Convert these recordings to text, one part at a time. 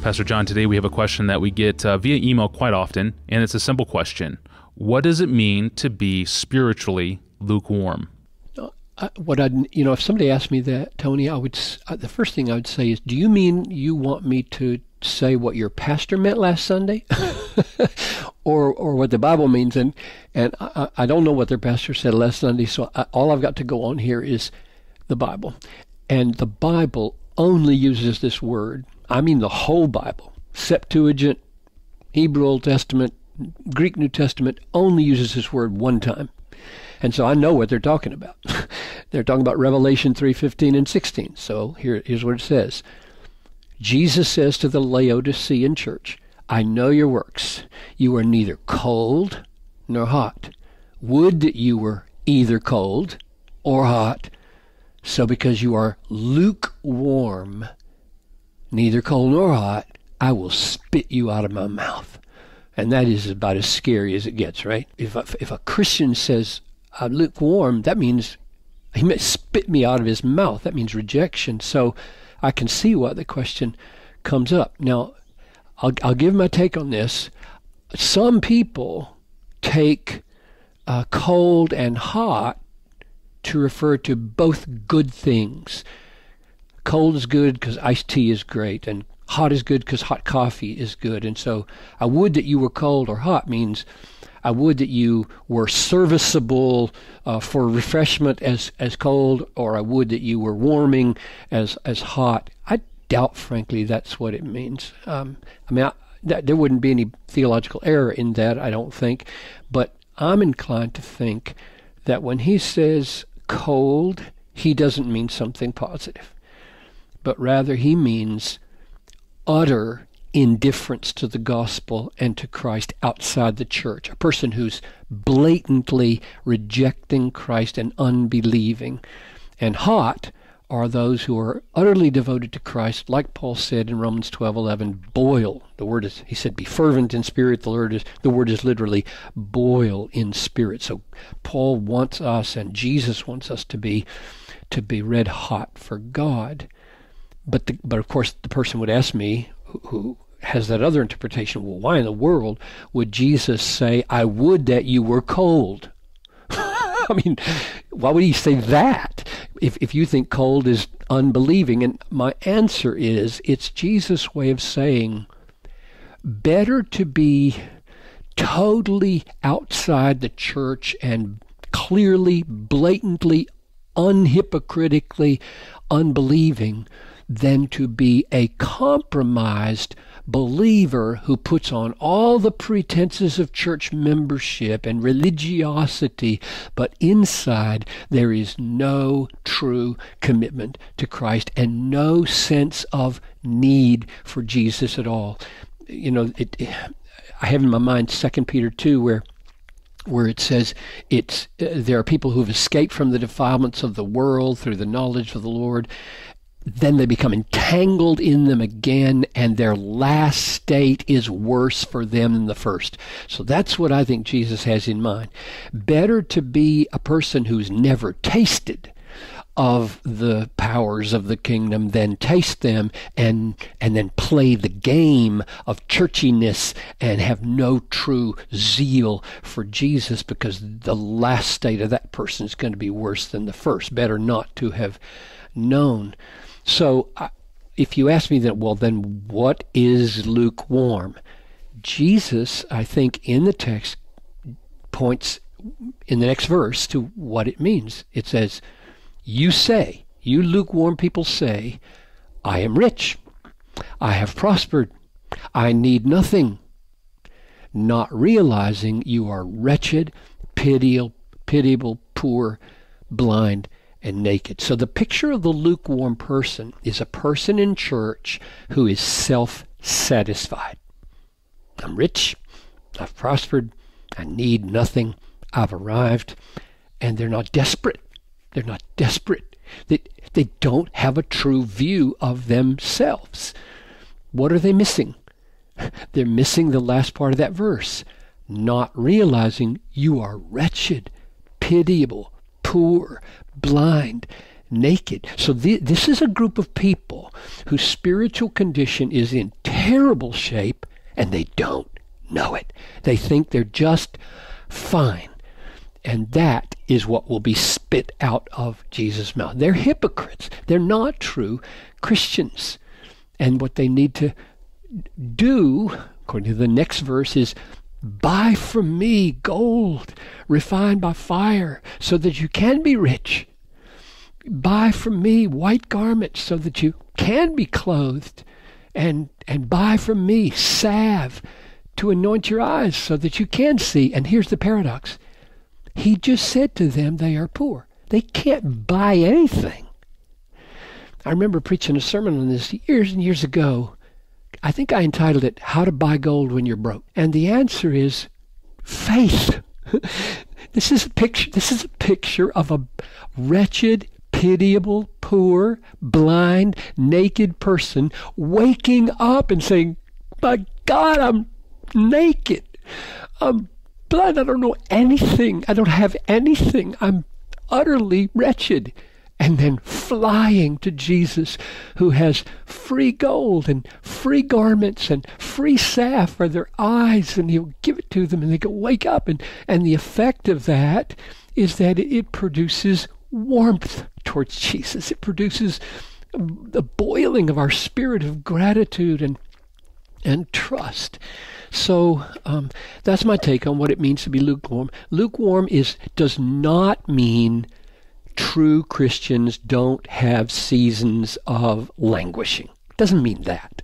Pastor John, today we have a question that we get via email quite often, and it's a simple question. What does it mean to be spiritually lukewarm? If somebody asked me that, Tony, the first thing I would say is, do you mean you want me to say what your pastor meant last Sunday? or what the Bible means? And I don't know what their pastor said last Sunday, so all I've got to go on here is the Bible. And the Bible only uses this word. I mean the whole Bible, Septuagint, Hebrew Old Testament, Greek New Testament, only uses this word one time. And so I know what they're talking about. They're talking about Revelation 3:15 and 16. So here's what it says. Jesus says to the Laodicean church, I know your works. You are neither cold nor hot. Would that you were either cold or hot. So because you are lukewarm, neither cold nor hot, I will spit you out of my mouth. And that is about as scary as it gets, right? If a Christian says, I'm lukewarm, that means he may spit me out of his mouth. That means rejection. So I can see why the question comes up. Now, I'll give my take on this. Some people take cold and hot to refer to both good things. Cold is good because iced tea is great, and hot is good because hot coffee is good. And so I would that you were cold or hot means I would that you were serviceable for refreshment as cold, or I would that you were warming as hot. I doubt, frankly, that's what it means. There wouldn't be any theological error in that, I don't think. But I'm inclined to think that when he says cold, he doesn't mean something positive, but rather he means utter indifference to the gospel and to Christ outside the church, a person who's blatantly rejecting Christ and unbelieving. And hot are those who are utterly devoted to Christ, like Paul said in Romans 12:11, boil. The word is, he said, be fervent in spirit. The word is literally boil in spirit. So Paul wants us, and Jesus wants us to be red hot for God. But of course the person would ask me, who has that other interpretation, well, why in the world would Jesus say, I would that you were cold? I mean, why would he say that if you think cold is unbelieving? And my answer is, it's Jesus' way of saying, better to be totally outside the church and clearly, blatantly, unhypocritically unbelieving than to be a compromised believer who puts on all the pretenses of church membership and religiosity, but inside there is no true commitment to Christ and no sense of need for Jesus at all. I have in my mind 2 Peter 2 where it says there are people who have escaped from the defilements of the world through the knowledge of the Lord. Then they become entangled in them again, and their last state is worse for them than the first. So that's what I think Jesus has in mind. Better to be a person who's never tasted of the powers of the kingdom than taste them and then play the game of churchiness and have no true zeal for Jesus, because the last state of that person is going to be worse than the first. Better not to have known. So if you ask me then what is lukewarm? Jesus, I think, in the text points in the next verse to what it means. It says, you lukewarm people say, I am rich, I have prospered, I need nothing, not realizing you are wretched, pitiable, poor, blind, and naked. So the picture of the lukewarm person is a person in church who is self-satisfied. I'm rich, I've prospered, I need nothing, I've arrived, and they're not desperate. They're not desperate. They don't have a true view of themselves. What are they missing? They're missing the last part of that verse, not realizing you are wretched, pitiable, poor, blind, naked. So this is a group of people whose spiritual condition is in terrible shape, and they don't know it. They think they're just fine. And that is what will be spit out of Jesus' mouth. They're hypocrites. They're not true Christians. And what they need to do, according to the next verse, is buy from me gold refined by fire so that you can be rich. Buy from me white garments so that you can be clothed. And buy from me salve to anoint your eyes so that you can see. And here's the paradox. He just said to them they are poor. They can't buy anything. I remember preaching a sermon on this years and years ago. I think I entitled it, How to Buy Gold When You're Broke. And the answer is faith. This is a picture of a wretched, pitiable, poor, blind, naked person waking up and saying, my God, I'm naked. I'm blind. I don't know anything. I don't have anything. I'm utterly wretched. And then flying to Jesus, who has free gold and free garments and free salve for their eyes, and he'll give it to them, and they go wake up. And the effect of that is that it produces warmth towards Jesus. It produces the boiling of our spirit of gratitude and trust. So that's my take on what it means to be lukewarm. Lukewarm does not mean true Christians don't have seasons of languishing. It doesn't mean that.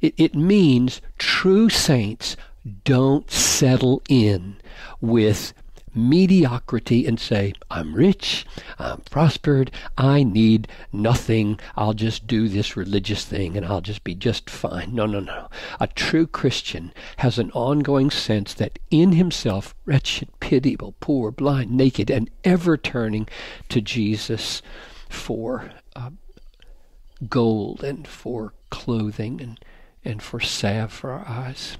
It means true saints don't settle in with mediocrity and say, I'm rich, I'm prospered, I need nothing, I'll just do this religious thing and I'll just be just fine. No. A true Christian has an ongoing sense that in himself, wretched, pitiable, poor, blind, naked, and ever turning to Jesus for gold and for clothing and for salve for our eyes.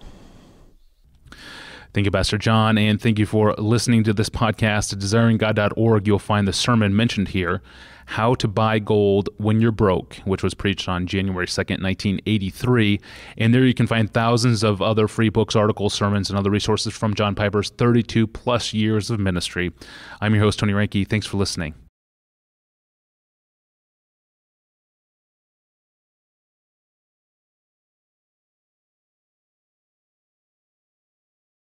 Thank you, Pastor John, and thank you for listening to this podcast. At desiringgod.org, you'll find the sermon mentioned here, How to Buy Gold When You're Broke, which was preached on January 2nd, 1983. And there you can find thousands of other free books, articles, sermons, and other resources from John Piper's 32-plus years of ministry. I'm your host, Tony Reinke. Thanks for listening.